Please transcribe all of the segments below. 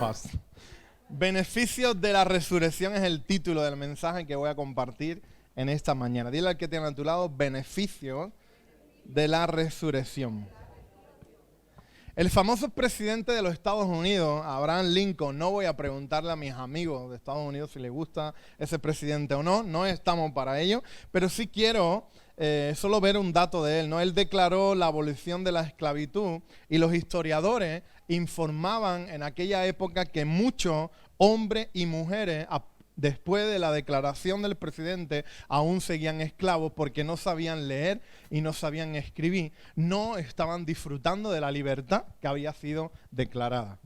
fast. Beneficios de la resurrección es el título del mensaje que voy a compartir en esta mañana. Dile al que tiene a tu lado, beneficios de la resurrección. El famoso presidente de los Estados Unidos, Abraham Lincoln, no voy a preguntarle a mis amigos de Estados Unidos si les gusta ese presidente o no, no estamos para ello, pero sí quiero solo ver un dato de él, ¿no? Él declaró la abolición de la esclavitud y los historiadores informaban en aquella época que muchos hombres y mujeres, después de la declaración del presidente, aún seguían esclavos porque no sabían leer y no sabían escribir. No estaban disfrutando de la libertad que había sido declarada.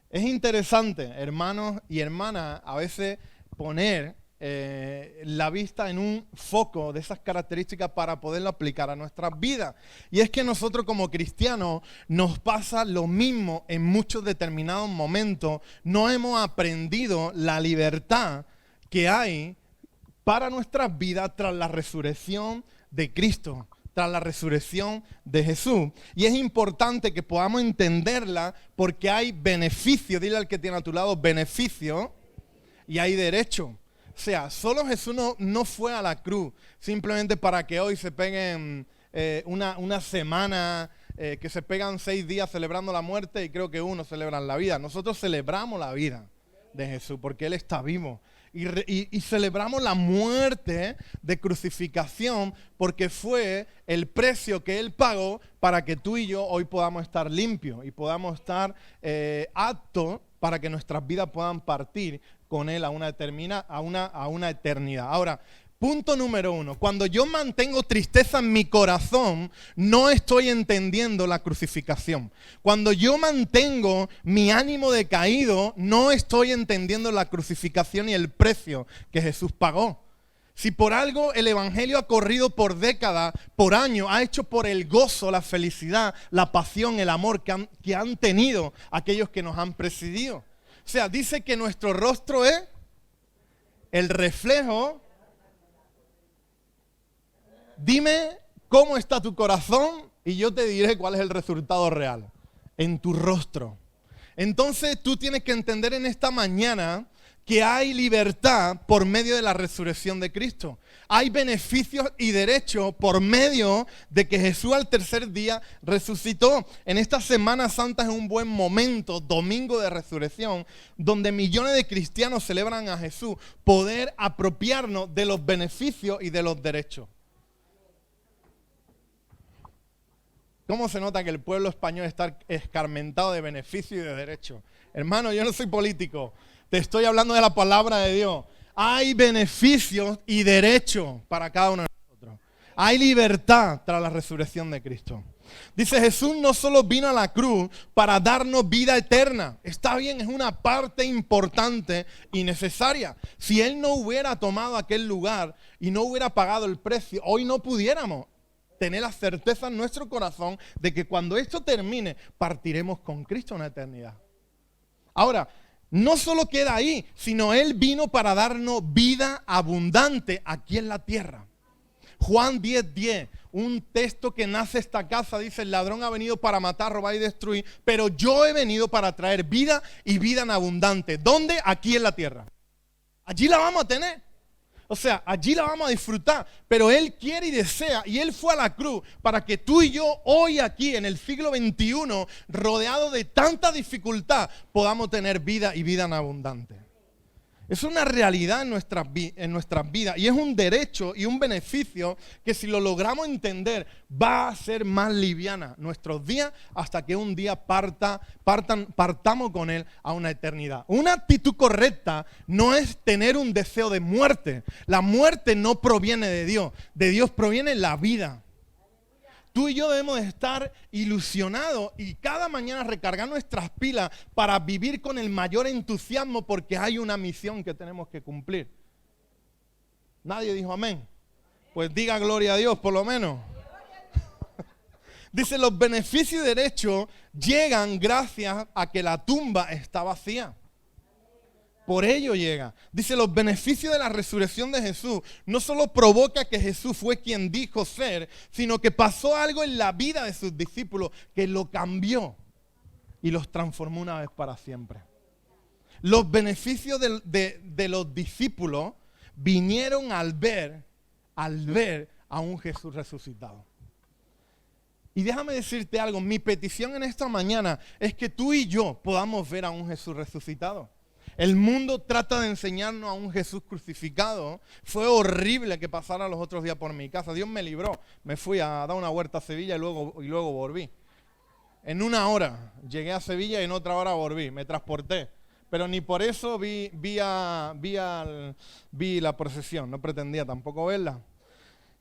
Es interesante, hermanos y hermanas, a veces poner la vista en un foco de esas características para poderlo aplicar a nuestras vidas. Y es que nosotros como cristianos nos pasa lo mismo en muchos determinados momentos. No hemos aprendido la libertad que hay para nuestras vidas tras la resurrección de Cristo, tras la resurrección de Jesús. Y es importante que podamos entenderla porque hay beneficio, dile al que tiene a tu lado, beneficio, y hay derecho. O sea, solo Jesús no fue a la cruz simplemente para que hoy se peguen una semana, que se pegan 6 días celebrando la muerte y creo que uno celebran la vida. Nosotros celebramos la vida de Jesús porque Él está vivo. Y celebramos la muerte de crucificación porque fue el precio que Él pagó para que tú y yo hoy podamos estar limpios y podamos estar aptos para que nuestras vidas puedan partir con Él a una eternidad. Ahora, punto número 1, cuando yo mantengo tristeza en mi corazón, no estoy entendiendo la crucificación. Cuando yo mantengo mi ánimo decaído, no estoy entendiendo la crucificación y el precio que Jesús pagó. Si por algo el Evangelio ha corrido por décadas, por años, ha hecho por el gozo, la felicidad, la pasión, el amor que han tenido aquellos que nos han precedido. O sea, dice que nuestro rostro es el reflejo. Dime cómo está tu corazón y yo te diré cuál es el resultado real. En tu rostro. Entonces tú tienes que entender en esta mañana que hay libertad por medio de la resurrección de Cristo. Hay beneficios y derechos por medio de que Jesús al tercer día resucitó. En esta Semana Santa es un buen momento, domingo de resurrección, donde millones de cristianos celebran a Jesús, poder apropiarnos de los beneficios y de los derechos. ¿Cómo se nota que el pueblo español está escarmentado de beneficios y de derechos? Hermano, yo no soy político. Te estoy hablando de la palabra de Dios. Hay beneficios y derechos para cada uno de nosotros. Hay libertad tras la resurrección de Cristo. Dice, Jesús no solo vino a la cruz para darnos vida eterna. Está bien, es una parte importante y necesaria. Si Él no hubiera tomado aquel lugar y no hubiera pagado el precio, hoy no pudiéramos tener la certeza en nuestro corazón de que cuando esto termine, partiremos con Cristo en la eternidad. Ahora, no solo queda ahí, sino Él vino para darnos vida abundante aquí en la tierra. Juan 10:10, un texto que nace esta casa, dice, el ladrón ha venido para matar, robar y destruir, pero yo he venido para traer vida y vida en abundante. ¿Dónde? Aquí en la tierra. Allí la vamos a tener. O sea, allí la vamos a disfrutar, pero Él quiere y desea, y Él fue a la cruz para que tú y yo hoy aquí en el siglo XXI, rodeados de tanta dificultad, podamos tener vida y vida en abundante. Es una realidad en nuestras vidas y es un derecho y un beneficio que si lo logramos entender va a ser más liviana nuestros días hasta que un día partamos con Él a una eternidad. Una actitud correcta no es tener un deseo de muerte. La muerte no proviene de Dios proviene la vida. Tú y yo debemos estar ilusionados y cada mañana recargar nuestras pilas para vivir con el mayor entusiasmo porque hay una misión que tenemos que cumplir. Nadie dijo amén. Pues diga gloria a Dios por lo menos. Dice, los beneficios y derechos llegan gracias a que la tumba está vacía. Por ello llega. Dice, los beneficios de la resurrección de Jesús no solo provoca que Jesús fue quien dijo ser, sino que pasó algo en la vida de sus discípulos que lo cambió y los transformó una vez para siempre. Los beneficios de los discípulos vinieron al ver a un Jesús resucitado. Y déjame decirte algo, mi petición en esta mañana es que tú y yo podamos ver a un Jesús resucitado. El mundo trata de enseñarnos a un Jesús crucificado. Fue horrible que pasara los otros días por mi casa. Dios me libró. Me fui a dar una vuelta a Sevilla y luego volví. En 1 hora llegué a Sevilla y en otra hora volví. Me transporté. Pero ni por eso vi la procesión. No pretendía tampoco verla.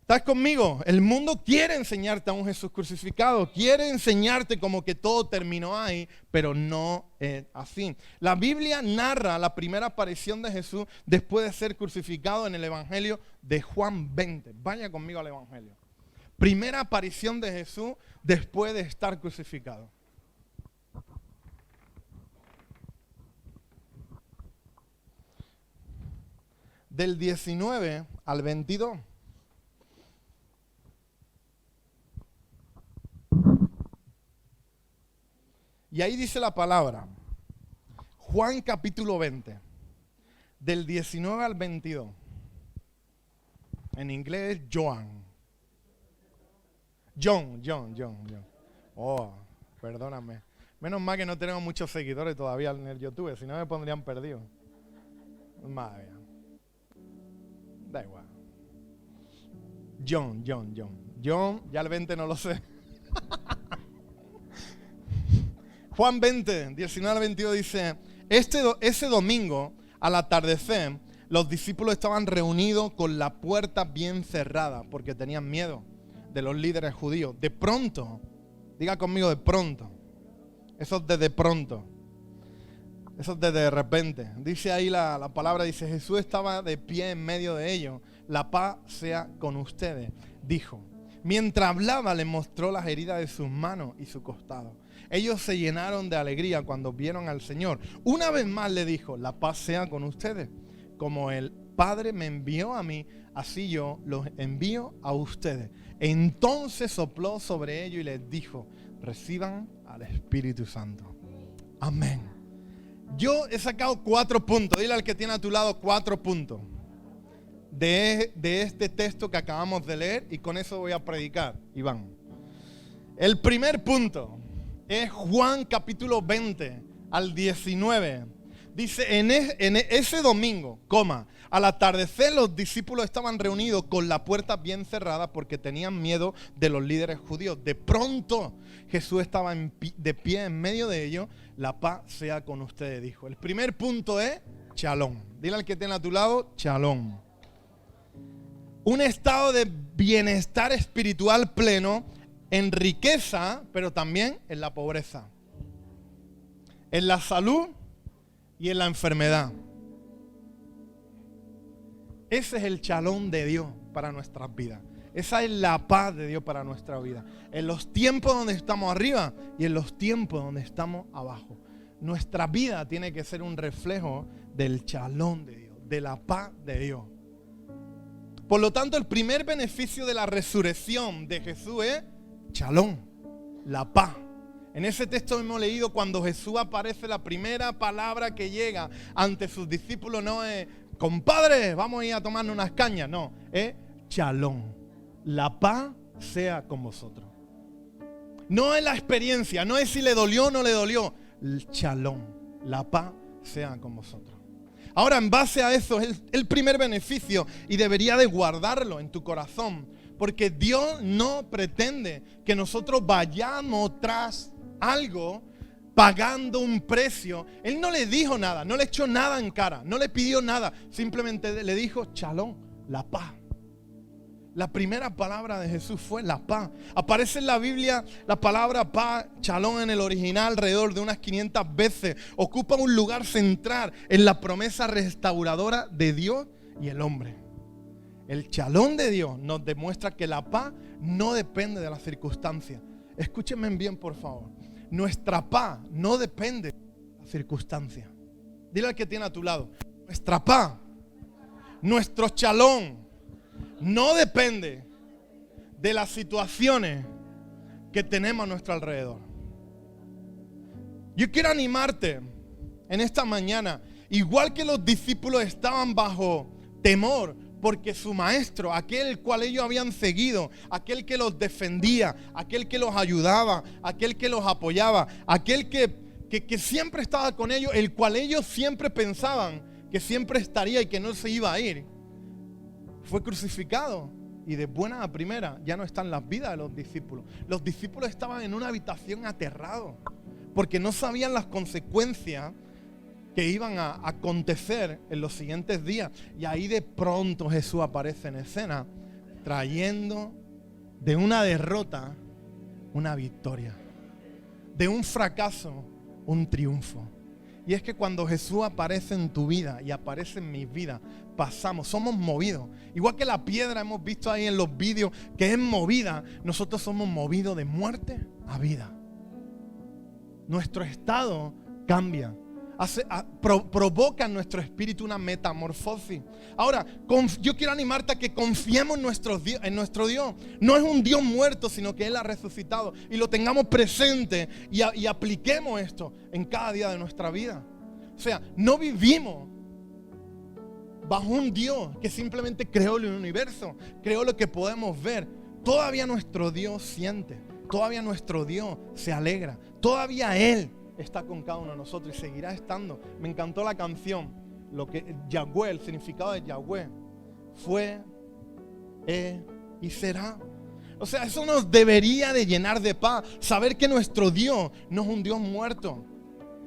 ¿Estás conmigo? El mundo quiere enseñarte a un Jesús crucificado, quiere enseñarte como que todo terminó ahí, pero no es así. La Biblia narra la primera aparición de Jesús después de ser crucificado en el Evangelio de Juan 20. Vaya conmigo al Evangelio. Primera aparición de Jesús después de estar crucificado. Del 19 al 22. Y ahí dice la palabra, Juan capítulo 20, del 19 al 22. En inglés es John. Oh, perdóname. Menos mal que no tenemos muchos seguidores todavía en el YouTube, si no me pondrían perdido. Madre mía. Da igual. John, ya el 20 no lo sé. Juan 20, 19 al 22 dice, ese domingo, al atardecer, los discípulos estaban reunidos con la puerta bien cerrada porque tenían miedo de los líderes judíos. De pronto, diga conmigo de pronto, eso es de pronto, eso es de repente. Dice ahí la palabra, dice, Jesús estaba de pie en medio de ellos, la paz sea con ustedes, dijo. Mientras hablaba, les mostró las heridas de sus manos y su costado. Ellos se llenaron de alegría cuando vieron al Señor. Una vez más le dijo, la paz sea con ustedes. Como el Padre me envió a mí, así yo los envío a ustedes. Entonces sopló sobre ellos y les dijo, reciban al Espíritu Santo. Amén. Yo he sacado 4 puntos. Dile al que tiene a tu lado 4 puntos. De este texto que acabamos de leer y con eso voy a predicar, Iván. El primer punto es Juan capítulo 20 al 19. Dice, en ese domingo, al atardecer los discípulos estaban reunidos con la puerta bien cerrada porque tenían miedo de los líderes judíos. De pronto Jesús estaba de pie en medio de ellos. La paz sea con ustedes, dijo. El primer punto es Shalom. Dile al que tiene a tu lado, Shalom. Un estado de bienestar espiritual pleno en riqueza, pero también en la pobreza, en la salud y en la enfermedad. Ese es el Shalom de Dios para nuestras vidas. Esa es la paz de Dios para nuestra vida. En los tiempos donde estamos arriba y en los tiempos donde estamos abajo. Nuestra vida tiene que ser un reflejo del Shalom de Dios, de la paz de Dios. Por lo tanto, el primer beneficio de la resurrección de Jesús es Shalom, la paz. En ese texto hemos leído cuando Jesús aparece, la primera palabra que llega ante sus discípulos no es, compadre, vamos a ir a tomarnos unas cañas. No, es Shalom, la paz sea con vosotros. No es la experiencia, no es si le dolió o no le dolió. Shalom, la paz sea con vosotros. Ahora, en base a eso, es el primer beneficio y debería de guardarlo en tu corazón. Porque Dios no pretende que nosotros vayamos tras algo pagando un precio. Él no le dijo nada, no le echó nada en cara, no le pidió nada. Simplemente le dijo, Shalom, la paz. La primera palabra de Jesús fue la paz. Aparece en la Biblia la palabra paz, Shalom en el original alrededor de unas 500 veces. Ocupa un lugar central en la promesa restauradora de Dios y el hombre. El Shalom de Dios nos demuestra que la paz no depende de las circunstancias. Escúchenme bien, por favor. Nuestra paz no depende de las circunstancias. Dile al que tiene a tu lado. Nuestra paz, nuestro Shalom, no depende de las situaciones que tenemos a nuestro alrededor. Yo quiero animarte en esta mañana Igual que los discípulos estaban bajo temor, porque su maestro, aquel el cual ellos habían seguido, aquel que los defendía, aquel que los ayudaba, aquel que los apoyaba, aquel que siempre estaba con ellos, el cual ellos siempre pensaban que siempre estaría y que no se iba a ir, fue crucificado. Y de buena a primera ya no están las vidas de los discípulos. Los discípulos estaban en una habitación aterrados, porque no sabían las consecuencias que iban a acontecer en los siguientes días. Y ahí de pronto Jesús aparece en escena, trayendo de una derrota una victoria, de un fracaso un triunfo. Y es que cuando Jesús aparece en tu vida y aparece en mi vida, somos movidos. Igual que la piedra hemos visto ahí en los vídeos que es movida, nosotros somos movidos de muerte a vida. Nuestro estado cambia. Provoca en nuestro espíritu una metamorfosis. Ahora, yo quiero animarte a que confiemos en nuestro Dios. No es un Dios muerto, sino que Él ha resucitado. Y lo tengamos presente y apliquemos esto en cada día de nuestra vida. O sea, no vivimos bajo un Dios que simplemente creó el universo, creó lo que podemos ver. Todavía nuestro Dios siente, todavía nuestro Dios se alegra, todavía Él está con cada uno de nosotros y seguirá estando. Me encantó la canción, Yahweh, el significado de Yahweh, fue, y será. O sea, eso nos debería de llenar de paz, saber que nuestro Dios no es un Dios muerto.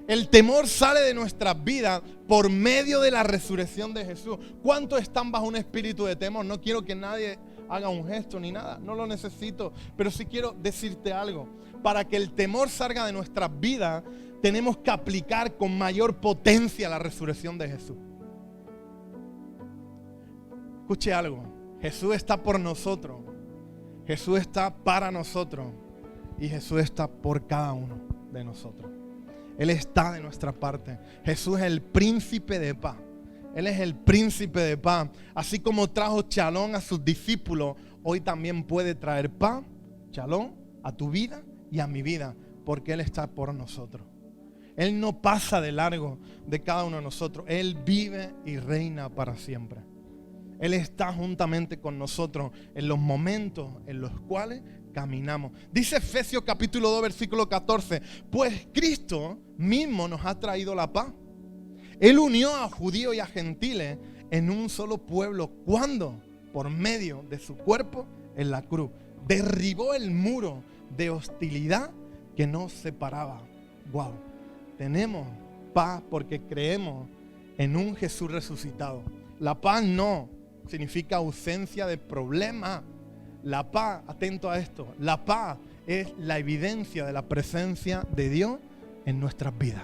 El temor sale de nuestras vidas por medio de la resurrección de Jesús. ¿Cuántos están bajo un espíritu de temor? No quiero que nadie haga un gesto ni nada, no lo necesito, pero sí quiero decirte algo. Para que el temor salga de nuestras vidas, tenemos que aplicar con mayor potencia la resurrección de Jesús. Escuche algo, Jesús está por nosotros, Jesús está para nosotros y Jesús está por cada uno de nosotros. Él está de nuestra parte. Jesús es el príncipe de paz. Él es el príncipe de paz. Así como trajo shalom a sus discípulos, hoy también puede traer paz, shalom, a tu vida y a mi vida, porque Él está por nosotros. Él no pasa de largo de cada uno de nosotros. Él vive y reina para siempre. Él está juntamente con nosotros en los momentos en los cuales caminamos. Dice Efesios capítulo 2 versículo 14, pues Cristo mismo nos ha traído la paz. Él unió a judíos y a gentiles en un solo pueblo. ¿Cuándo? Por medio de su cuerpo en la cruz. Derribó el muro de hostilidad que nos separaba. Wow. Tenemos paz porque creemos en un Jesús resucitado. La paz no significa ausencia de problemas. La paz, atento a esto, la paz es la evidencia de la presencia de Dios en nuestras vidas.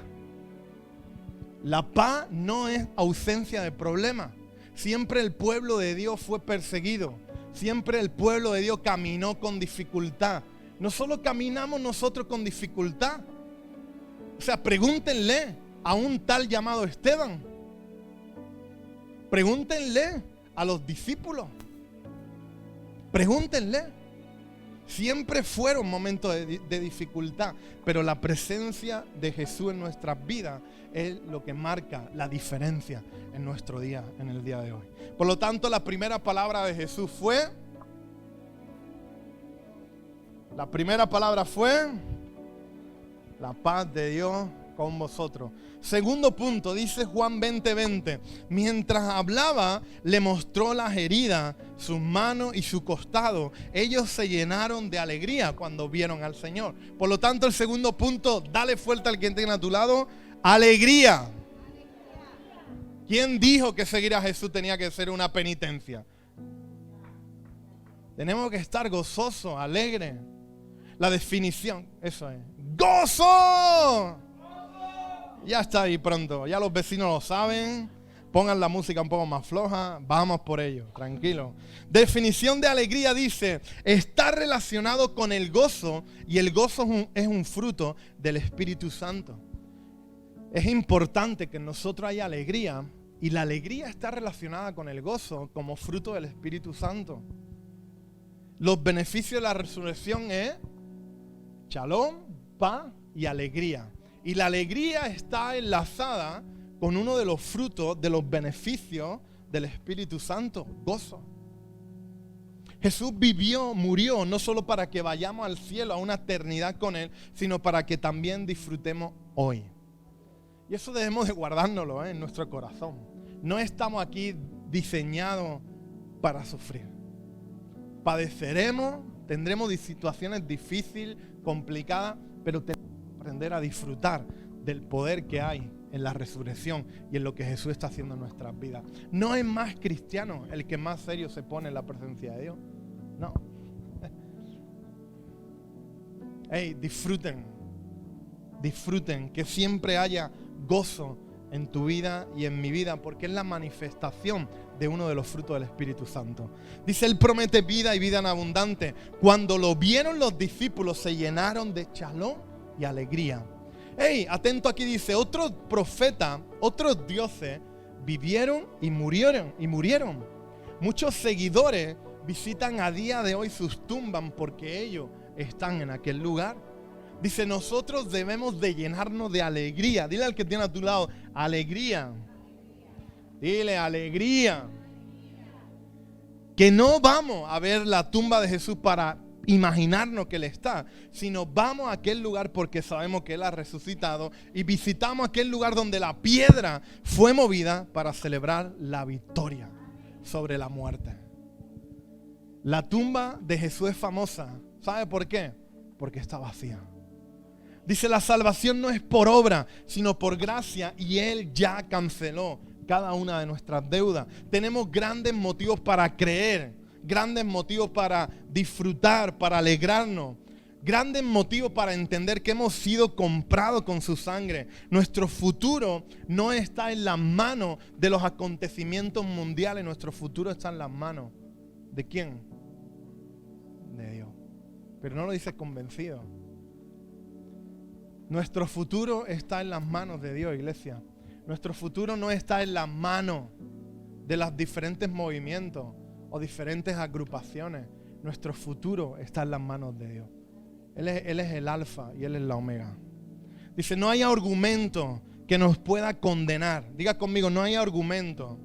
La paz no es ausencia de problemas. Siempre el pueblo de Dios fue perseguido. Siempre el pueblo de Dios caminó con dificultad. No solo caminamos nosotros con dificultad. O sea, pregúntenle a un tal llamado Esteban. Pregúntenle a los discípulos. Pregúntenle. Siempre fueron momentos de dificultad, pero la presencia de Jesús en nuestras vidas es lo que marca la diferencia en nuestro día, en el día de hoy. Por lo tanto, la primera palabra de Jesús fue, la paz de Dios con vosotros. Segundo punto, dice Juan 20:20. Mientras hablaba, le mostró las heridas, sus manos y su costado. Ellos se llenaron de alegría cuando vieron al Señor. Por lo tanto, el segundo punto, dale fuerte al que tenga a tu lado, alegría. ¿Quién dijo que seguir a Jesús tenía que ser una penitencia? Tenemos que estar gozosos, alegres. La definición, eso es. ¡Gozo! Ya está ahí pronto, ya los vecinos lo saben. Pongan la música un poco más floja, vamos por ello, tranquilo. Definición de alegría dice, está relacionado con el gozo y el gozo es un fruto del Espíritu Santo. Es importante que en nosotros haya alegría y la alegría está relacionada con el gozo como fruto del Espíritu Santo. Los beneficios de la resurrección es shalom, paz y alegría. Y la alegría está enlazada con uno de los frutos, de los beneficios del Espíritu Santo, gozo. Jesús vivió, murió, no solo para que vayamos al cielo, a una eternidad con Él, sino para que también disfrutemos hoy. Y eso debemos de guardárnoslo en nuestro corazón. No estamos aquí diseñados para sufrir. Padeceremos, tendremos situaciones difíciles, complicadas, pero tenemos que aprender a disfrutar del poder que hay en la resurrección y en lo que Jesús está haciendo en nuestras vidas. No es más cristiano el que más serio se pone en la presencia de Dios. No. Hey, disfruten, que siempre haya gozo en tu vida y en mi vida, porque es la manifestación de uno de los frutos del Espíritu Santo. Dice, Él promete vida y vida en abundante. Cuando lo vieron los discípulos, se llenaron de chalón y alegría. Hey, atento aquí, dice, otros profetas, otros dioses vivieron y murieron. Muchos seguidores visitan a día de hoy sus tumbas porque ellos están en aquel lugar. Dice, nosotros debemos de llenarnos de alegría. Dile al que tiene a tu lado, alegría. Dile, alegría. Que no vamos a ver la tumba de Jesús para imaginarnos que Él está, sino vamos a aquel lugar porque sabemos que Él ha resucitado y visitamos aquel lugar donde la piedra fue movida para celebrar la victoria sobre la muerte. La tumba de Jesús es famosa. ¿Sabe por qué? Porque está vacía. Dice, la salvación no es por obra, sino por gracia, y Él ya canceló cada una de nuestras deudas. Tenemos grandes motivos para creer, grandes motivos para disfrutar, para alegrarnos, grandes motivos para entender que hemos sido comprados con su sangre. Nuestro futuro no está en las manos de los acontecimientos mundiales, nuestro futuro está en las manos. ¿De quién? De Dios. Pero no lo dice convencido. Nuestro futuro está en las manos de Dios, iglesia. Nuestro futuro no está en las manos de los diferentes movimientos o diferentes agrupaciones. Nuestro futuro está en las manos de Dios. Él es el alfa y Él es la omega. Dice, no hay argumento que nos pueda condenar. Diga conmigo, no hay argumento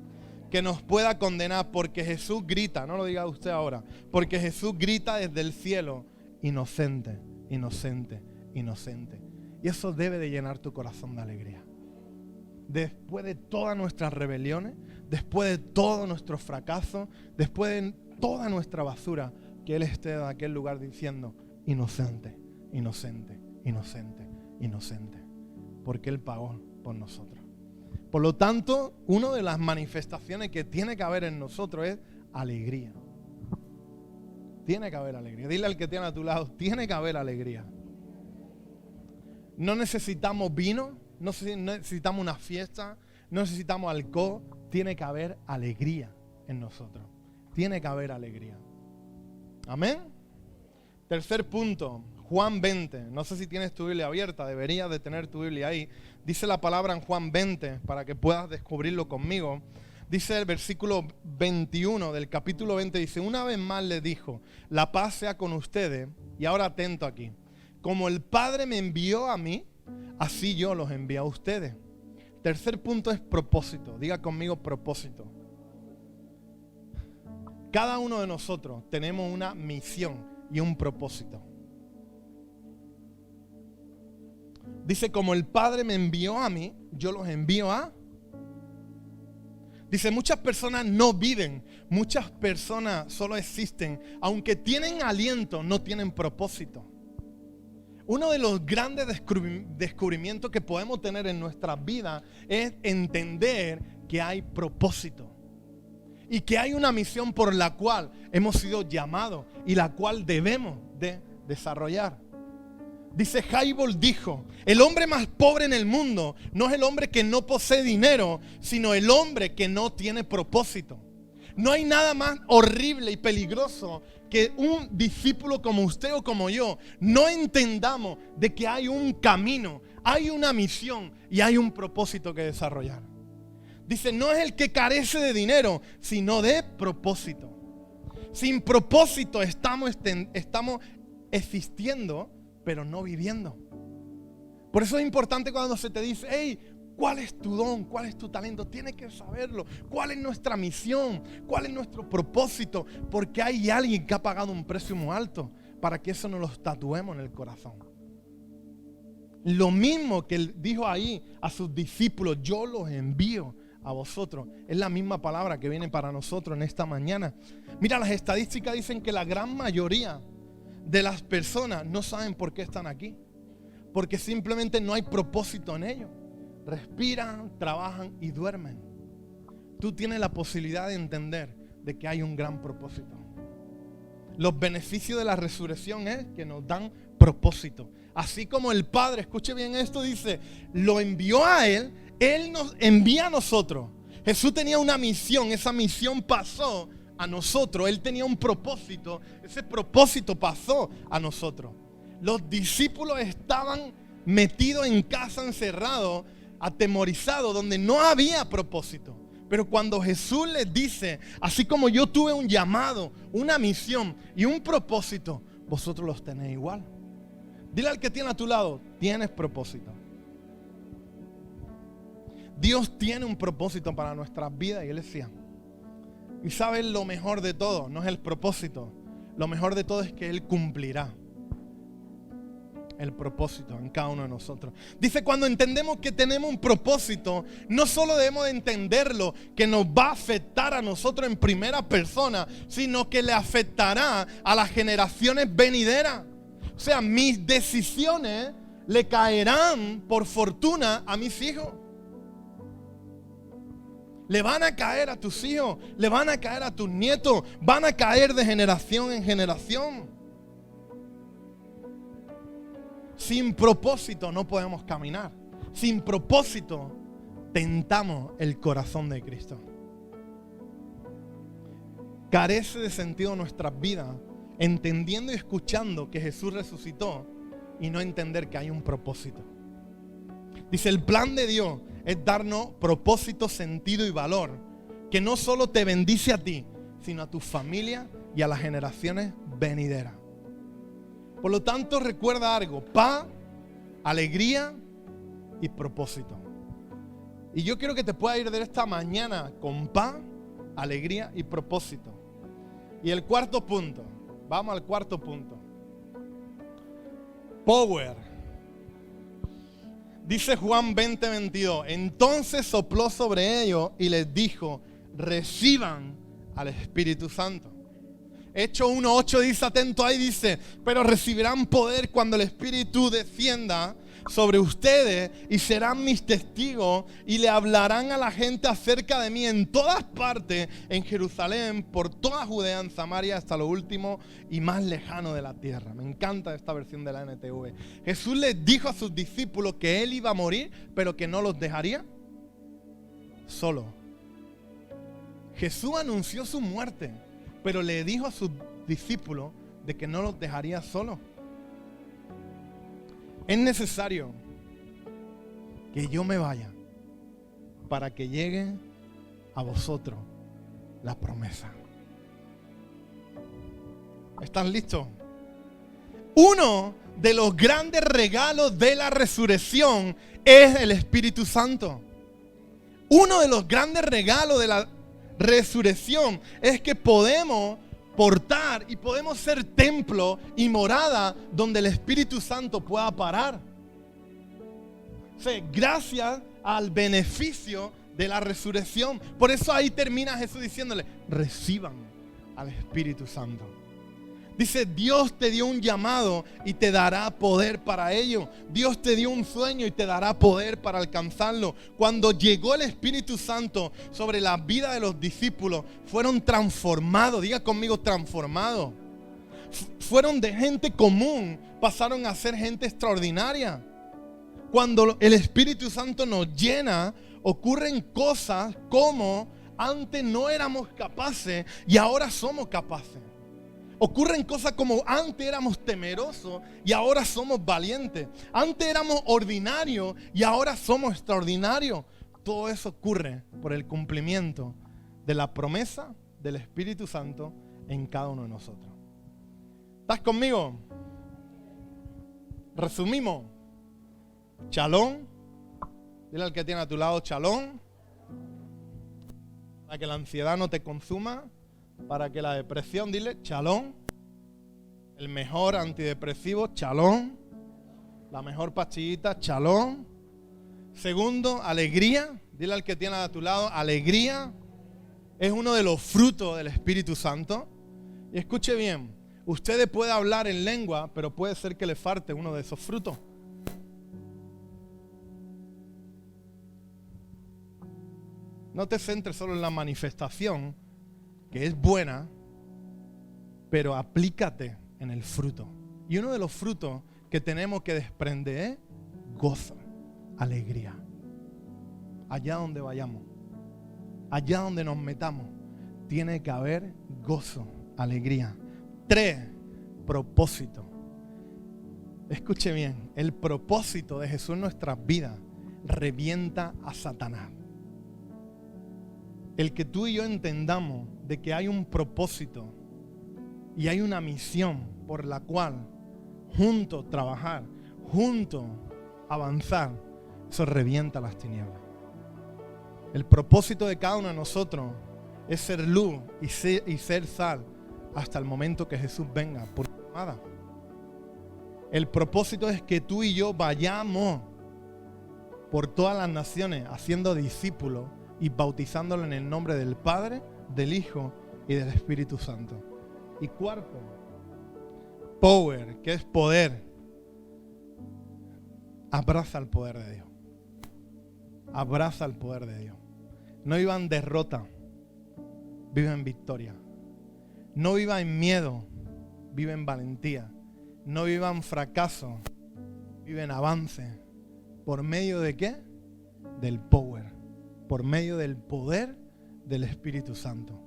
que nos pueda condenar, porque Jesús grita, no lo diga usted ahora, porque Jesús grita desde el cielo, inocente, inocente, inocente. Y eso debe de llenar tu corazón de alegría. Después de todas nuestras rebeliones, después de todos nuestros fracasos, después de toda nuestra basura, que Él esté en aquel lugar diciendo, inocente, inocente, inocente, inocente. Porque Él pagó por nosotros. Por lo tanto, una de las manifestaciones que tiene que haber en nosotros es alegría. Tiene que haber alegría. Dile al que tiene a tu lado, tiene que haber alegría. No necesitamos vino, no necesitamos una fiesta, no necesitamos alcohol. Tiene que haber alegría en nosotros. Tiene que haber alegría. Amén. Tercer punto, Juan 20. No sé si tienes tu Biblia abierta, deberías de tener tu Biblia ahí. Dice la palabra en Juan 20 para que puedas descubrirlo conmigo. Dice el versículo 21 del capítulo 20, dice, una vez más le dijo, la paz sea con ustedes. Y ahora atento aquí. Como el Padre me envió a mí, así yo los envío a ustedes. Tercer punto es propósito. Diga conmigo propósito. Cada uno de nosotros tenemos una misión y un propósito. Dice, como el Padre me envió a mí, yo los envío a... Dice, muchas personas no viven, muchas personas solo existen. Aunque tienen aliento, no tienen propósito. Uno de los grandes descubrimientos que podemos tener en nuestras vidas es entender que hay propósito. Y que hay una misión por la cual hemos sido llamados y la cual debemos de desarrollar. Dice, Haibol dijo, el hombre más pobre en el mundo no es el hombre que no posee dinero, sino el hombre que no tiene propósito. No hay nada más horrible y peligroso que un discípulo como usted o como yo no entendamos de que hay un camino, hay una misión y hay un propósito que desarrollar. Dice, no es el que carece de dinero, sino de propósito. Sin propósito estamos existiendo, pero no viviendo. Por eso es importante cuando se te dice, hey, ¿Cuál es tu don? ¿Cuál es tu talento? Tienes que saberlo. ¿Cuál es nuestra misión? ¿Cuál es nuestro propósito? Porque hay alguien que ha pagado un precio muy alto para que eso nos lo tatuemos en el corazón. Lo mismo que él dijo ahí a sus discípulos, yo los envío a vosotros. Es la misma palabra que viene para nosotros en esta mañana. Mira, las estadísticas dicen que la gran mayoría de las personas no saben por qué están aquí. Porque simplemente no hay propósito en ellos. Respiran, trabajan y duermen. Tú tienes la posibilidad de entender de que hay un gran propósito. Los beneficios de la resurrección es que nos dan propósito. Así como el Padre, escuche bien esto, dice, lo envió a Él, Él nos envía a nosotros. Jesús tenía una misión, esa misión pasó a nosotros. Él tenía un propósito, ese propósito pasó a nosotros. Los discípulos estaban metidos en casa, encerrados, atemorizados, donde no había propósito. Pero cuando Jesús les dice, así como yo tuve un llamado, una misión y un propósito, vosotros los tenéis igual. Dile al que tiene a tu lado, tienes propósito. Dios tiene un propósito para nuestras vidas, iglesia. Y sabes, lo mejor de todo no es el propósito. Lo mejor de todo es que Él cumplirá el propósito en cada uno de nosotros. Dice, cuando entendemos que tenemos un propósito, no solo debemos de entenderlo, que nos va a afectar a nosotros en primera persona, sino que le afectará a las generaciones venideras. O sea, mis decisiones le caerán por fortuna a mis hijos. Le van a caer a tus hijos, le van a caer a tus nietos, van a caer de generación en generación. Sin propósito no podemos caminar. Sin propósito tentamos el corazón de Cristo. Carece de sentido nuestras vidas entendiendo y escuchando que Jesús resucitó y no entender que hay un propósito. Dice, el plan de Dios es darnos propósito, sentido y valor que no solo te bendice a ti, sino a tu familia y a las generaciones venideras. Por lo tanto, recuerda algo: paz, alegría y propósito. Y yo quiero que te puedas ir de esta mañana con paz, alegría y propósito. Y el cuarto punto, vamos al cuarto punto. Power. Dice Juan 20:22, entonces sopló sobre ellos y les dijo, reciban al Espíritu Santo. Hechos 1:8 dice, atento ahí, dice, pero recibirán poder cuando el Espíritu descienda sobre ustedes y serán mis testigos y le hablarán a la gente acerca de mí en todas partes, en Jerusalén, por toda Judea, en Samaria, hasta lo último y más lejano de la tierra. Me encanta esta versión de la NTV. Jesús les dijo a sus discípulos que Él iba a morir, pero que no los dejaría solo. Jesús anunció su muerte, pero le dijo a sus discípulos de que no los dejaría solos. Es necesario que yo me vaya para que llegue a vosotros la promesa. ¿Están listos? Uno de los grandes regalos de la resurrección es el Espíritu Santo. Uno de los grandes regalos de la resurrección es que podemos portar y podemos ser templo y morada donde el Espíritu Santo pueda parar. O sea, gracias al beneficio de la resurrección. Por eso ahí termina Jesús diciéndole, reciban al Espíritu Santo. Dice, Dios te dio un llamado y te dará poder para ello. Dios te dio un sueño y te dará poder para alcanzarlo. Cuando llegó el Espíritu Santo sobre la vida de los discípulos, fueron transformados. Diga conmigo, transformados. Fueron de gente común, pasaron a ser gente extraordinaria. Cuando el Espíritu Santo nos llena, ocurren cosas como antes no éramos capaces y ahora somos capaces. Ocurren cosas como antes éramos temerosos y ahora somos valientes. Antes éramos ordinarios y ahora somos extraordinarios. Todo eso ocurre por el cumplimiento de la promesa del Espíritu Santo en cada uno de nosotros. ¿Estás conmigo? Resumimos. Shalom, Dile al que tiene a tu lado, Shalom. Para que la ansiedad no te consuma, para que la depresión, dile, Shalom. El mejor antidepresivo, Shalom. La mejor pastillita, Shalom. Segundo, alegría. Dile al que tiene a tu lado, alegría. Es uno de los frutos del Espíritu Santo. Y escuche bien, usted puede hablar en lengua, pero puede ser que le falte uno de esos frutos. No te centres solo en la manifestación, que es buena, pero aplícate en el fruto. Y uno de los frutos que tenemos que desprender es gozo, alegría. Allá donde vayamos, allá donde nos metamos, tiene que haber gozo, alegría. 3, propósito. Escuche bien, el propósito de Jesús en nuestras vidas revienta a Satanás. El que tú y yo entendamos de que hay un propósito y hay una misión por la cual juntos trabajar, juntos avanzar, eso revienta las tinieblas. El propósito de cada uno de nosotros es ser luz y ser sal hasta el momento que Jesús venga por su llamada. El propósito es que tú y yo vayamos por todas las naciones haciendo discípulos y bautizándolo en el nombre del Padre, del Hijo y del Espíritu Santo. Y 4, power, que es poder. Abraza el poder de Dios. Abraza el poder de Dios. No viva en derrota, vive en victoria. No viva en miedo, vive en valentía. No viva en fracaso, vive en avance. ¿Por medio de qué? Del power. Por medio del poder del Espíritu Santo.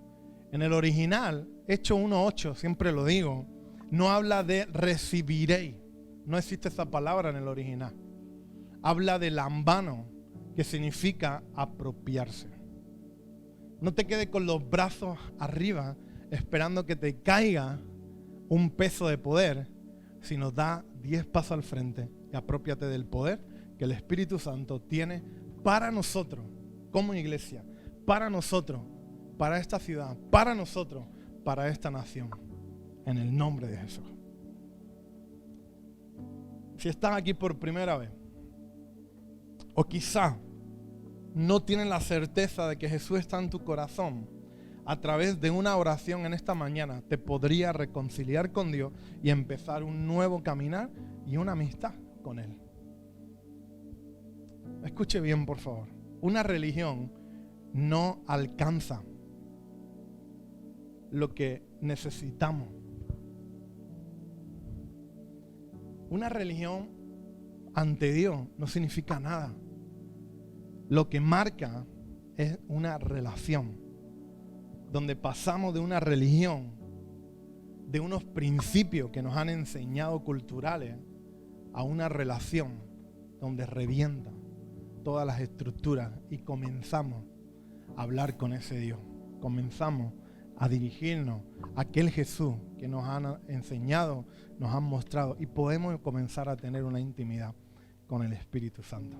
En el original, Hechos 1:8, siempre lo digo, no habla de recibiréis. No existe esa palabra en el original. Habla de lambano, que significa apropiarse. No te quedes con los brazos arriba esperando que te caiga un peso de poder, sino da 10 pasos al frente y apropiate del poder que el Espíritu Santo tiene para nosotros, como iglesia, para nosotros, para esta ciudad, para nosotros, para esta nación, en el nombre de Jesús. Si estás aquí por primera vez, o quizá no tienes la certeza de que Jesús está en tu corazón, a través de una oración en esta mañana te podría reconciliar con Dios y empezar un nuevo caminar y una amistad con Él. Escuche bien, por favor. Una religión no alcanza lo que necesitamos. Una religión ante Dios no significa nada. Lo que marca es una relación, donde pasamos de una religión, de unos principios que nos han enseñado culturales, a una relación donde revienta todas las estructuras y comenzamos a hablar con ese Dios. Comenzamos a dirigirnos a aquel Jesús que nos han enseñado, nos han mostrado, y podemos comenzar a tener una intimidad con el Espíritu Santo.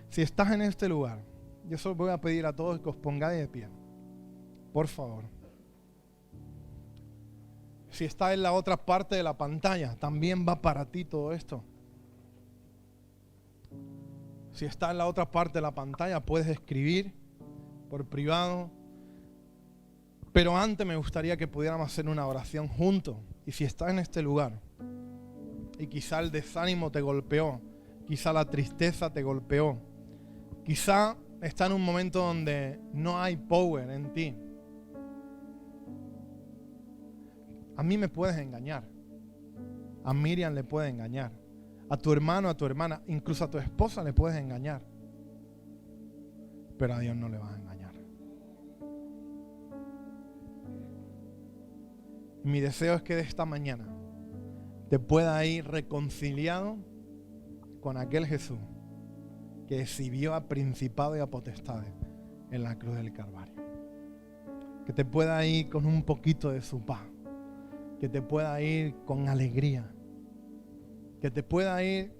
Si estás en este lugar, yo solo voy a pedir a todos que os pongáis de pie. Por favor. Si estás en la otra parte de la pantalla, también va para ti todo esto. Si estás en la otra parte de la pantalla, puedes escribir por privado. Pero antes me gustaría que pudiéramos hacer una oración juntos. Y si estás en este lugar y quizá el desánimo te golpeó, quizá la tristeza te golpeó, quizá está en un momento donde no hay power en ti. A mí me puedes engañar. A Miriam le puedes engañar. A tu hermano, a tu hermana, incluso a tu esposa le puedes engañar. Pero a Dios no le vas a engañar. Mi deseo es que de esta mañana te pueda ir reconciliado con aquel Jesús que exhibió a principados y a potestades en la cruz del Calvario. Que te pueda ir con un poquito de su paz. Que te pueda ir con alegría. Que te pueda ir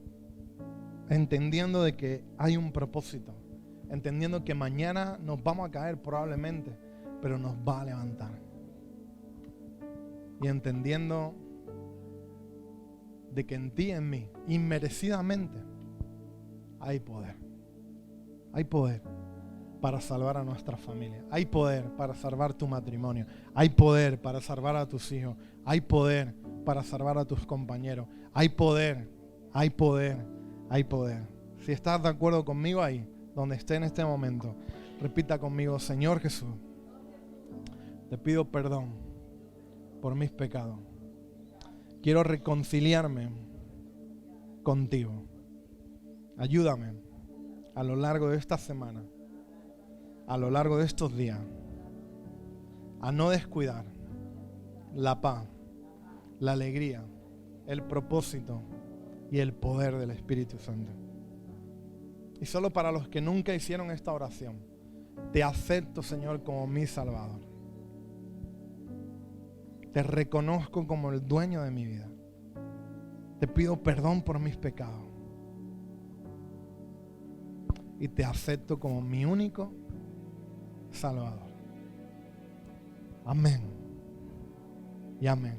entendiendo de que hay un propósito, entendiendo que mañana nos vamos a caer probablemente, pero nos va a levantar. Y entendiendo de que en ti y en mí, inmerecidamente, hay poder. Hay poder para salvar a nuestra familia. Hay poder para salvar tu matrimonio. Hay poder para salvar a tus hijos. Hay poder para salvar a tus compañeros. Hay poder, hay poder, hay poder. Si estás de acuerdo conmigo ahí, donde esté en este momento, repita conmigo: Señor Jesús, te pido perdón por mis pecados. Quiero reconciliarme contigo. Ayúdame a lo largo de esta semana, a lo largo de estos días, a no descuidar la paz, la alegría, el propósito y el poder del Espíritu Santo. Y solo para los que nunca hicieron esta oración, te acepto, Señor, como mi Salvador. Te reconozco como el dueño de mi vida. Te pido perdón por mis pecados. Y te acepto como mi único Salvador. Amén. Y amén.